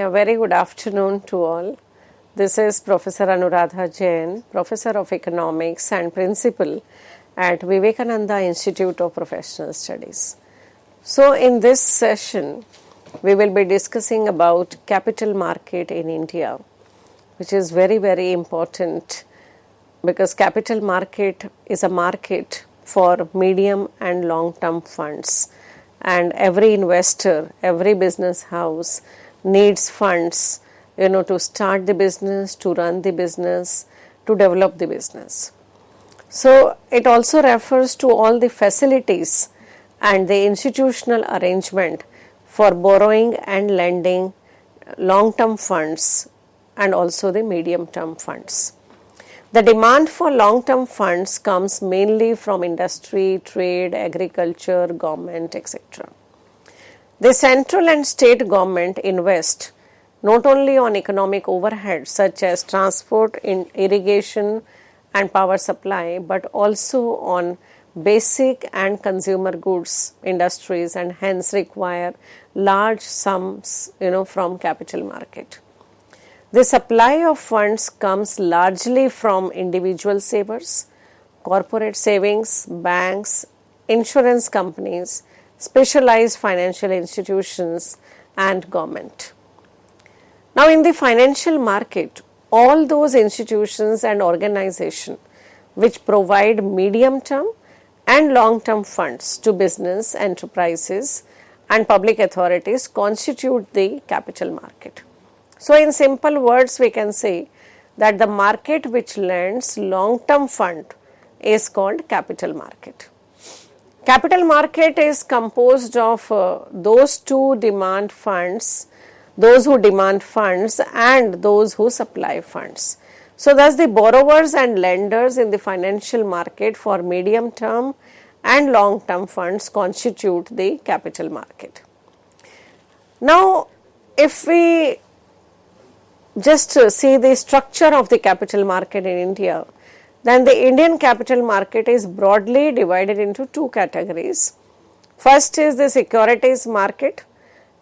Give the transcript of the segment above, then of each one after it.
A very good afternoon to all. This is Professor Anuradha Jain, Professor of Economics and Principal at Vivekananda Institute of Professional Studies. So, in this session, we will be discussing about capital market in India, which is very important because capital market is a market for medium and long term funds, and every investor, every business house needs funds, to start the business, to run the business, to develop the business. So it also refers to all the facilities and the institutional arrangement for borrowing and lending long term funds and also the medium term funds. The demand for long term funds comes mainly from industry, trade, agriculture, government, etc. The central and state government invest not only on economic overheads such as transport, irrigation and power supply, but also on basic and consumer goods industries, and hence require large sums from capital market. The supply of funds comes largely from individual savers, corporate savings, banks, insurance companies, specialized financial institutions and government. Now in the financial market, all those institutions and organizations which provide medium term and long term funds to business, enterprises and public authorities constitute the capital market. So in simple words, we can say that the market which lends long term fund is called capital market. Capital market is composed of those two demand funds, those who demand funds and those who supply funds. So thus the borrowers and lenders in the financial market for medium term and long term funds constitute the capital market. Now if we just see the structure of the capital market in India, then the Indian capital market is broadly divided into two categories. First is the securities market,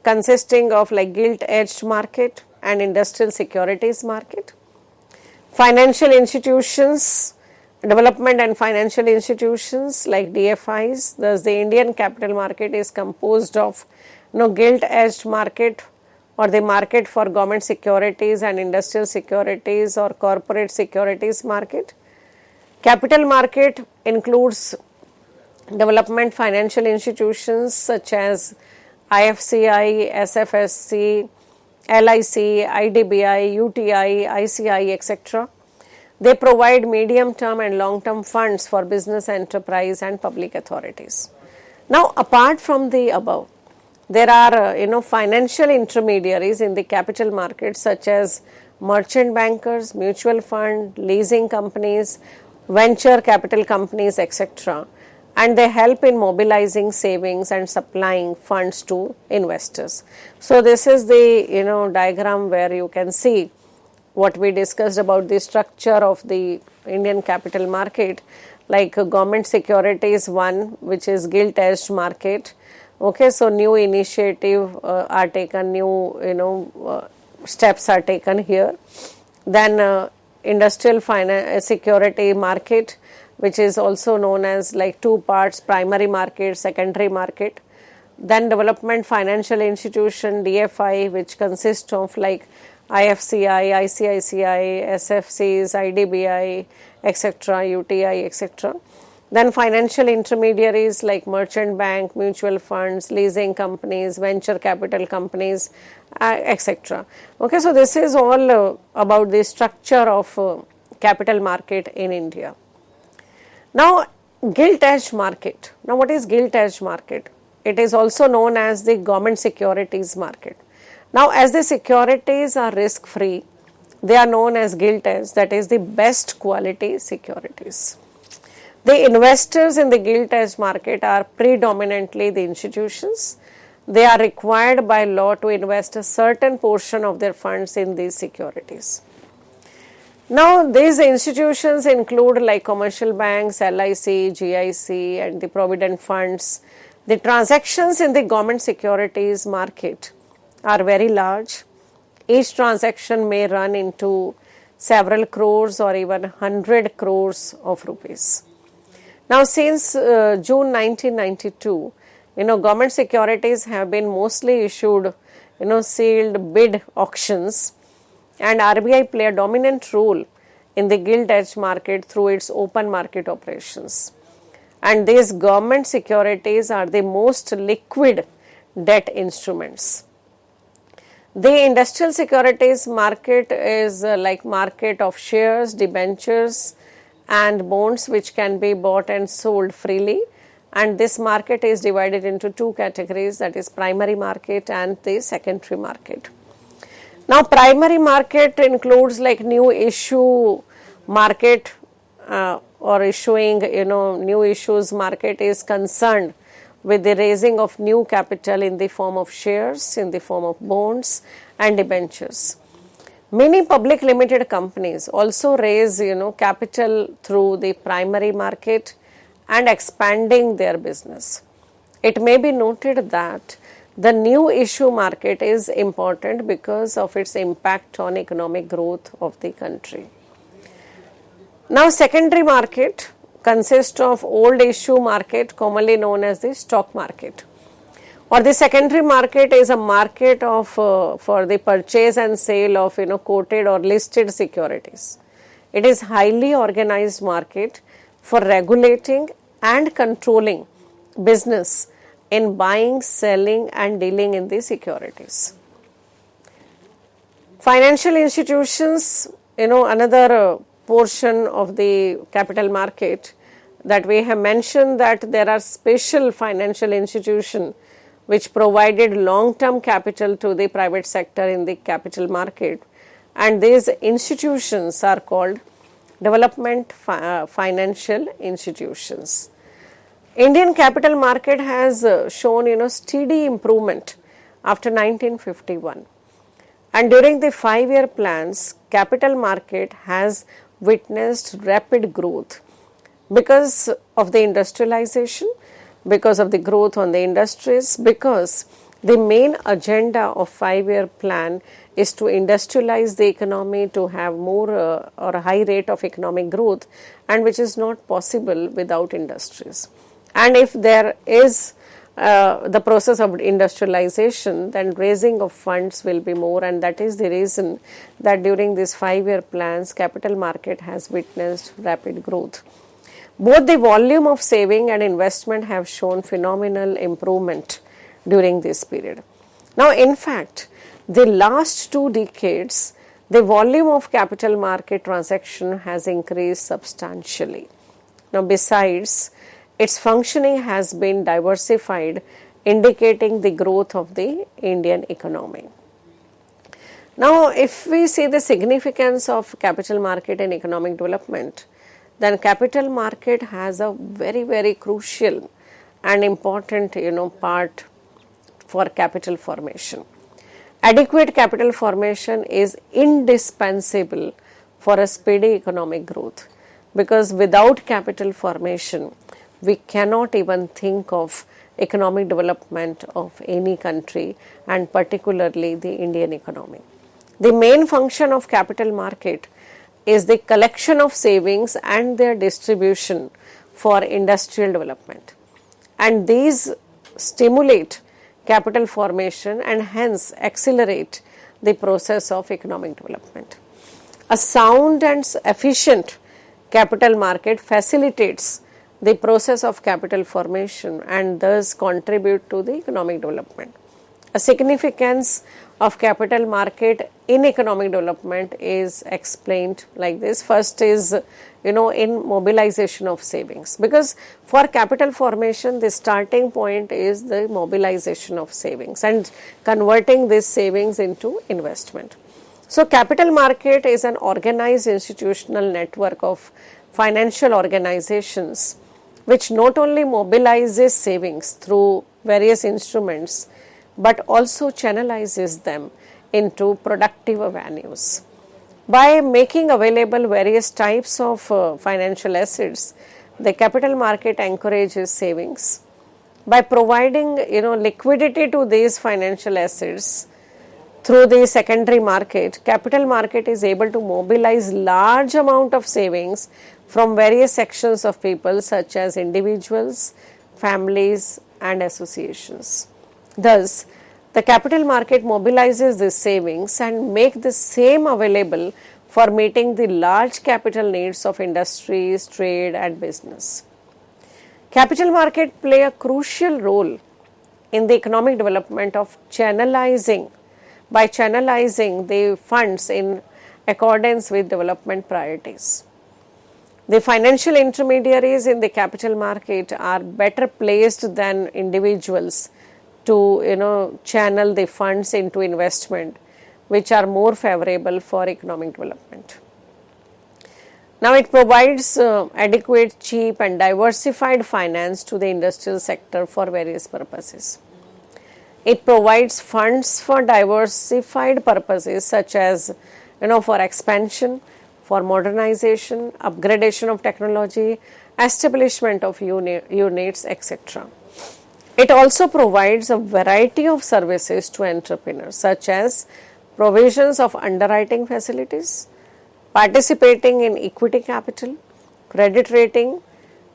consisting of like gilt-edged market and industrial securities market. Financial institutions, development and financial institutions like DFIs. Thus the Indian capital market is composed of gilt-edged market, or the market for government securities and industrial securities or corporate securities market. Capital market includes development financial institutions such as IFCI, SFSC, LIC, IDBI, UTI, ICI, etc. They provide medium term and long term funds for business, enterprise and public authorities. Now apart from the above, there are financial intermediaries in the capital market such as merchant bankers, mutual fund, leasing companies, venture capital companies, etc. And they help in mobilizing savings and supplying funds to investors. So this is the diagram where you can see what we discussed about the structure of the Indian capital market, like government securities one, which is gilt-edged market. Okay, so new initiative are taken, new steps are taken here. Then industrial security market, which is also known as like two parts, primary market, secondary market. Then development financial institution, DFI, which consists of like IFCI, ICICI, SFCs, IDBI, etc., UTI, etc. Then financial intermediaries like merchant bank, mutual funds, leasing companies, venture capital companies, etc. Okay, so this is all about the structure of capital market in India. Now gilt-edged market. Now what is gilt-edged market? It is also known as the government securities market. Now as the securities are risk free, they are known as gilt-edged, that is the best quality securities. The investors in the gilt-edged market are predominantly the institutions. They are required by law to invest a certain portion of their funds in these securities. Now these institutions include like commercial banks, LIC, GIC and the provident funds. The transactions in the government securities market are very large. Each transaction may run into several crores or even 100 crores of rupees. Now, since June 1992, government securities have been mostly issued, sealed bid auctions, and RBI play a dominant role in the gilt edge market through its open market operations. And these government securities are the most liquid debt instruments. The industrial securities market is like market of shares, debentures and bonds which can be bought and sold freely, and this market is divided into two categories, that is primary market and the secondary market. Now, primary market includes like new issue market or issuing, new issues market is concerned with the raising of new capital in the form of shares, in the form of bonds and debentures. Many public limited companies also raise, capital through the primary market and expanding their business. It may be noted that the new issue market is important because of its impact on economic growth of the country. Now, secondary market consists of old issue market, commonly known as the stock market, or the secondary market is a market of for the purchase and sale of quoted or listed securities. It is highly organized market for regulating and controlling business in buying, selling and dealing in the securities. Financial institutions, another portion of the capital market that we have mentioned, that there are special financial institutions which provided long-term capital to the private sector in the capital market, and these institutions are called development financial institutions. Indian capital market has shown steady improvement after 1951, and during the 5-year plans capital market has witnessed rapid growth because of the industrialization, because of the growth on the industries, because the main agenda of 5-year plan is to industrialize the economy, to have more or a high rate of economic growth, and which is not possible without industries. And if there is the process of industrialization, then raising of funds will be more, and that is the reason that during these 5-year plans capital market has witnessed rapid growth. Both the volume of saving and investment have shown phenomenal improvement during this period. Now, in fact, the last 2 decades, the volume of capital market transaction has increased substantially. Now, besides, its functioning has been diversified, indicating the growth of the Indian economy. Now, if we see the significance of capital market in economic development, then capital market has a very, very crucial and important part for capital formation. Adequate capital formation is indispensable for a speedy economic growth, because without capital formation we cannot even think of economic development of any country, and particularly the Indian economy. The main function of capital market is the collection of savings and their distribution for industrial development, and these stimulate capital formation and hence accelerate the process of economic development. A sound and efficient capital market facilitates the process of capital formation and thus contribute to the economic development. A significance of capital market in economic development is explained like this. First is, in mobilization of savings, because for capital formation the starting point is the mobilization of savings and converting these savings into investment. So, capital market is an organized institutional network of financial organizations which not only mobilizes savings through various instruments but also channelizes them into productive avenues. By making available various types of financial assets, the capital market encourages savings. By providing liquidity to these financial assets through the secondary market, capital market is able to mobilize large amount of savings from various sections of people such as individuals, families and associations. Thus, the capital market mobilizes these savings and make the same available for meeting the large capital needs of industries, trade and business. Capital market play a crucial role in the economic development of channelizing the funds in accordance with development priorities. The financial intermediaries in the capital market are better placed than individuals to channel the funds into investment which are more favorable for economic development. Now it provides adequate, cheap and diversified finance to the industrial sector for various purposes. It provides funds for diversified purposes such as for expansion, for modernization, upgradation of technology, establishment of units, etc. It also provides a variety of services to entrepreneurs such as provisions of underwriting facilities, participating in equity capital, credit rating,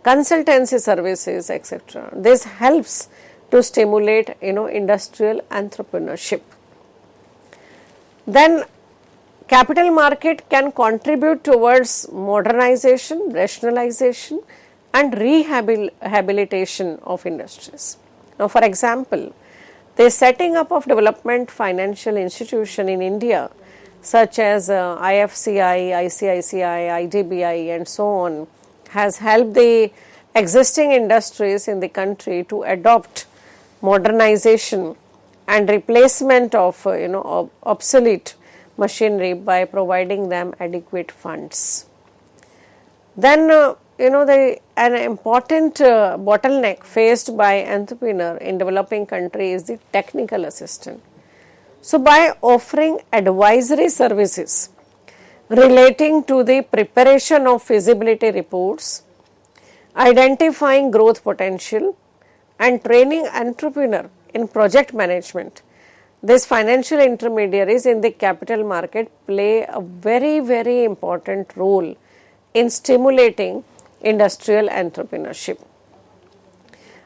consultancy services, etc. This helps to stimulate industrial entrepreneurship. Then capital market can contribute towards modernization, rationalization and rehabilitation of industries. Now for example, the setting up of development financial institution in India such as IFCI, ICICI, IDBI and so on has helped the existing industries in the country to adopt modernization and replacement of obsolete machinery by providing them adequate funds. Then an important bottleneck faced by entrepreneur in developing country is the technical assistance. So by offering advisory services relating to the preparation of feasibility reports, identifying growth potential and training entrepreneur in project management, these financial intermediaries in the capital market play a very, very important role in stimulating industrial entrepreneurship.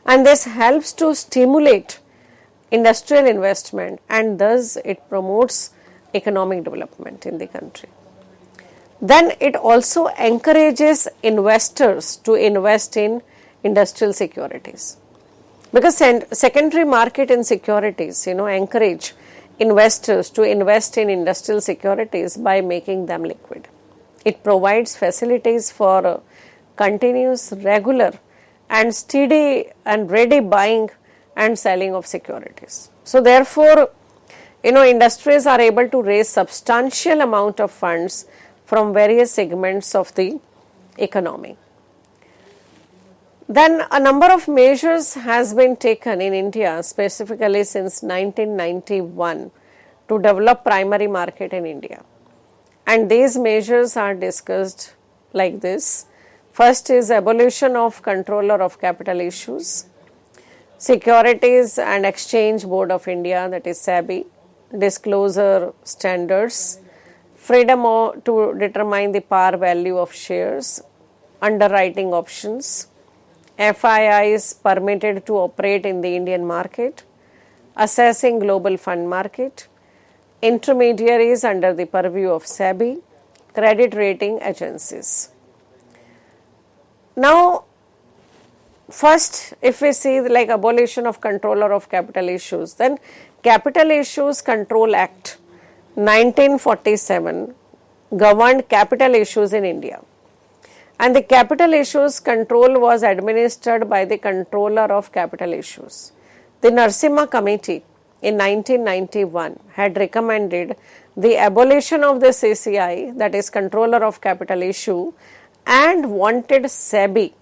And this helps to stimulate industrial investment and thus it promotes economic development in the country. Then it also encourages investors to invest in industrial securities. Because secondary market in securities, encourage investors to invest in industrial securities by making them liquid. It provides facilities for continuous, regular and steady and ready buying and selling of securities. So therefore, industries are able to raise substantial amount of funds from various segments of the economy. Then a number of measures has been taken in India specifically since 1991 to develop primary market in India. And these measures are discussed like this. First is abolition of Controller of Capital Issues, Securities and Exchange Board of India, that is SEBI, disclosure standards, freedom to determine the par value of shares, underwriting options, FIIs permitted to operate in the Indian market, assessing global fund market, intermediaries under the purview of SEBI, credit rating agencies. Now, first, if we see like abolition of Controller of Capital Issues, then Capital Issues Control Act 1947 governed capital issues in India. And the capital issues control was administered by the Controller of Capital Issues. The Narasimha Committee in 1991 had recommended the abolition of the CCI, that is Controller of Capital Issue, and wanted SEBI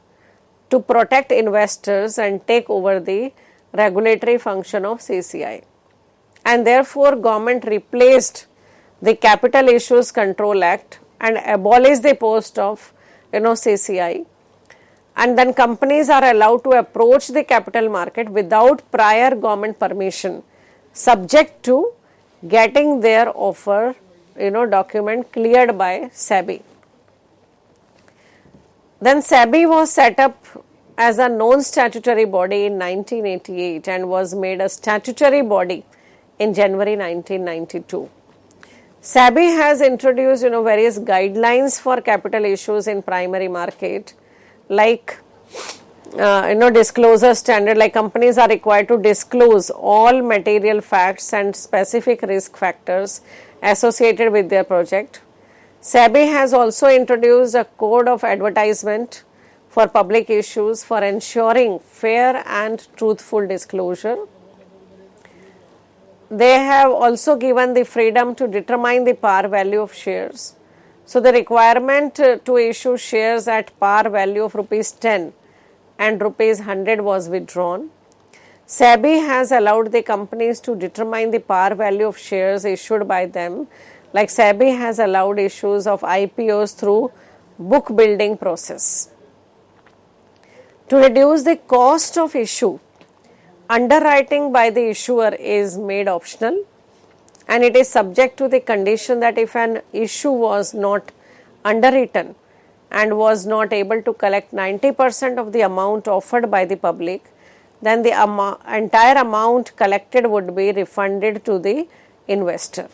to protect investors and take over the regulatory function of CCI. And therefore, government replaced the Capital Issues Control Act and abolished the post of CCI, and then companies are allowed to approach the capital market without prior government permission, subject to getting their offer, document cleared by SEBI. Then SEBI was set up as a non-statutory body in 1988 and was made a statutory body in January 1992. SEBI has introduced various guidelines for capital issues in primary market, like disclosure standard, like companies are required to disclose all material facts and specific risk factors associated with their project. SEBI has also introduced a code of advertisement for public issues for ensuring fair and truthful disclosure. They have also given the freedom to determine the par value of shares. So, the requirement to issue shares at par value of rupees 10 and rupees 100 was withdrawn. SEBI has allowed the companies to determine the par value of shares issued by them, like SEBI has allowed issues of IPOs through book building process. To reduce the cost of issue, underwriting by the issuer is made optional, and it is subject to the condition that if an issue was not underwritten and was not able to collect 90% of the amount offered by the public, then the entire amount collected would be refunded to the investor.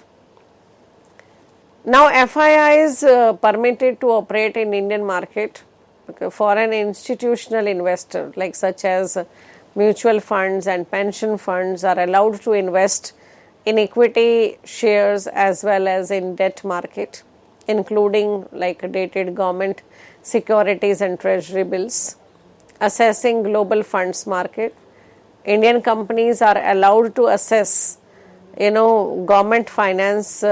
Now, FII is permitted to operate in Indian market for an institutional investor, like such as mutual funds and pension funds are allowed to invest in equity shares as well as in debt market, including like dated government securities and treasury bills. Assessing global funds market, Indian companies are allowed to assess government finance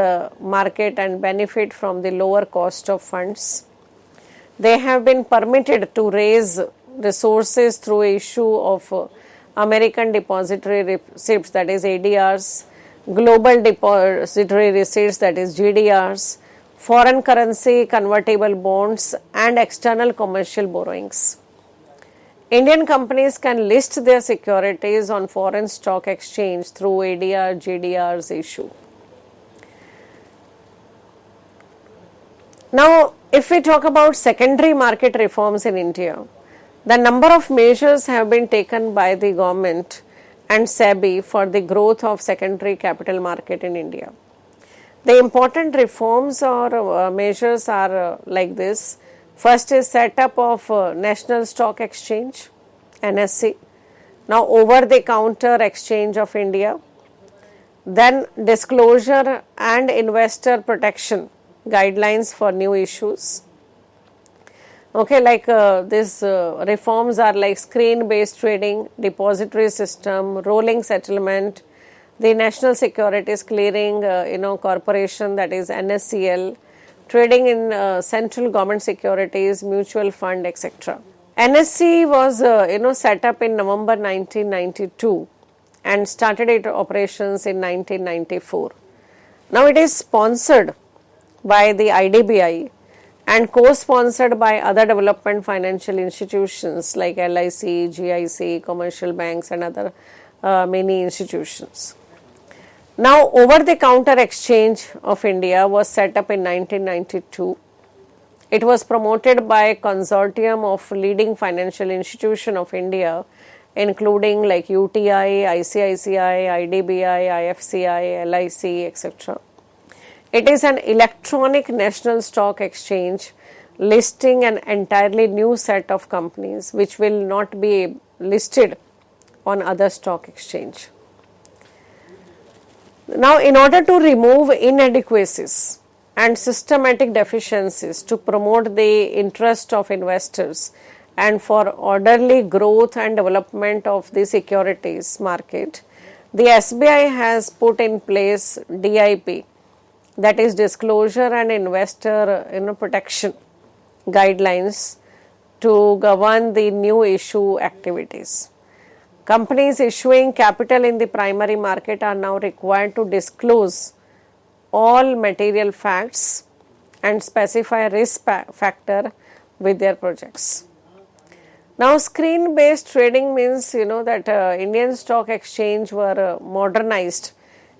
market and benefit from the lower cost of funds. They have been permitted to raise resources through issue of American Depository Receipts, that is ADRs, Global Depository Receipts, that is GDRs, foreign currency convertible bonds and external commercial borrowings. Indian companies can list their securities on foreign stock exchange through ADR, GDRs issue. Now, if we talk about secondary market reforms in India, the number of measures have been taken by the government and SEBI for the growth of secondary capital market in India. The important reforms or measures are like this. First is set up of National Stock Exchange, NSE, now over the counter exchange of India, then disclosure and investor protection guidelines for new issues. Okay, like these reforms are like screen based trading, depository system, rolling settlement, the National Securities Clearing Corporation, that is NSCL, trading in central government securities, mutual fund, etc. NSE was set up in November 1992 and started its operations in 1994. Now it is sponsored by the IDBI and co-sponsored by other development financial institutions like LIC, GIC, commercial banks and other many institutions. Now, over-the-counter exchange of India was set up in 1992. It was promoted by a consortium of leading financial institutions of India, including like UTI, ICICI, IDBI, IFCI, LIC, etc. It is an electronic national stock exchange listing an entirely new set of companies which will not be listed on other stock exchange. Now, in order to remove inadequacies and systematic deficiencies to promote the interest of investors and for orderly growth and development of the securities market, the SBI has put in place DIP, that is Disclosure and Investor Protection guidelines to govern the new issue activities. Companies issuing capital in the primary market are now required to disclose all material facts and specify risk factor with their projects. Now, screen-based trading means that Indian stock exchange were modernized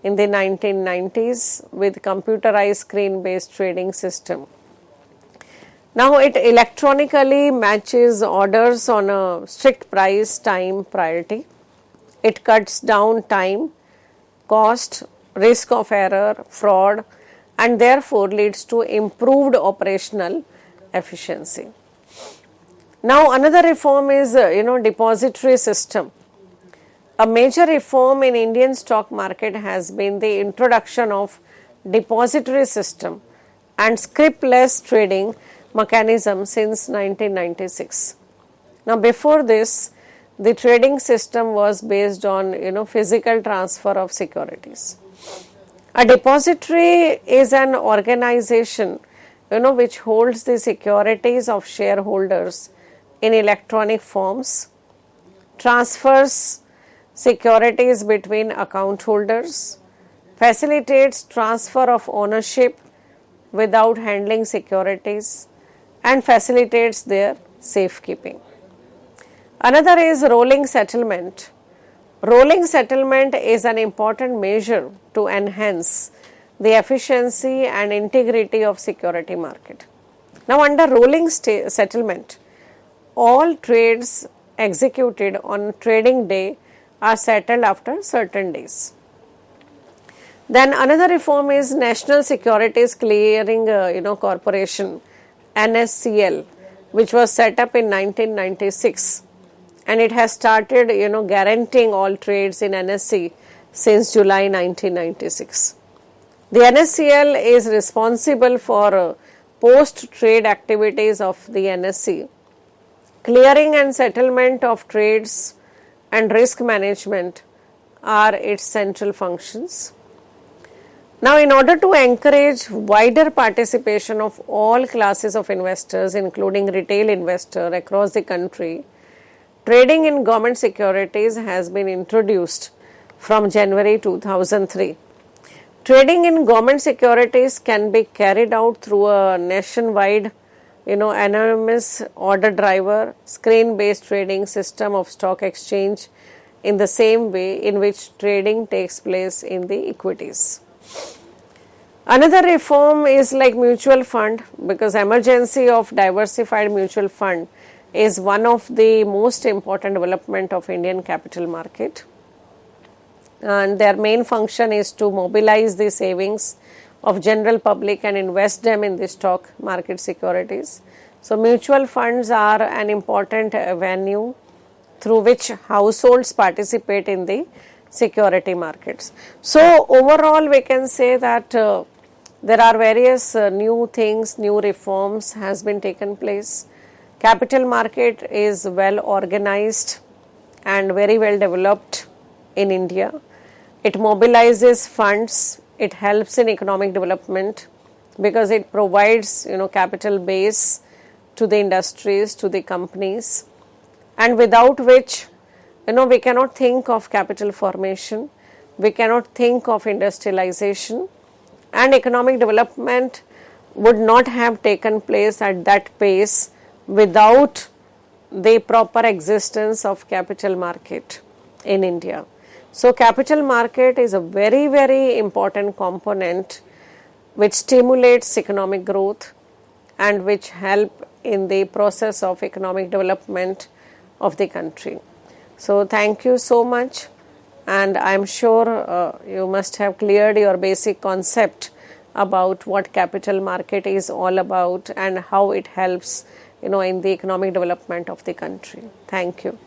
in the 1990s with computerized screen-based trading system. Now it electronically matches orders on a strict price time priority. It cuts down time, cost, risk of error, fraud, and therefore leads to improved operational efficiency. Now another reform is depository system. A major reform in Indian stock market has been the introduction of depository system and scrip-less trading mechanism since 1996. Now before this, the trading system was based on physical transfer of securities. A depository is an organization which holds the securities of shareholders in electronic forms, transfers securities between account holders, facilitates transfer of ownership without handling securities, and facilitates their safekeeping. Another is rolling settlement. Rolling settlement is an important measure to enhance the efficiency and integrity of security market. Now under rolling settlement, all trades executed on trading day are settled after certain days. Then another reform is National Securities Clearing Corporation, NSCL, which was set up in 1996, and it has started guaranteeing all trades in NSE since July 1996. The NSCL is responsible for post-trade activities of the NSE, clearing and settlement of trades and risk management are its central functions. Now, in order to encourage wider participation of all classes of investors, including retail investors across the country, trading in government securities has been introduced from January 2003. Trading in government securities can be carried out through a nationwide anonymous order driver, screen-based trading system of stock exchange in the same way in which trading takes place in the equities. Another reform is like mutual fund, because emergency of diversified mutual fund is one of the most important development of Indian capital market, and their main function is to mobilize the savings of general public and invest them in the stock market securities. So mutual funds are an important avenue through which households participate in the security markets. So overall we can say that there are various new things, new reforms has been taken place. Capital market is well organized and very well developed in India. It mobilizes funds. It helps in economic development because it provides capital base to the industries, to the companies, and without which we cannot think of capital formation, we cannot think of industrialization, and economic development would not have taken place at that pace without the proper existence of capital market in India. So capital market is a very, very important component which stimulates economic growth and which help in the process of economic development of the country. So thank you so much, and I am sure you must have cleared your basic concept about what capital market is all about and how it helps in the economic development of the country. Thank you.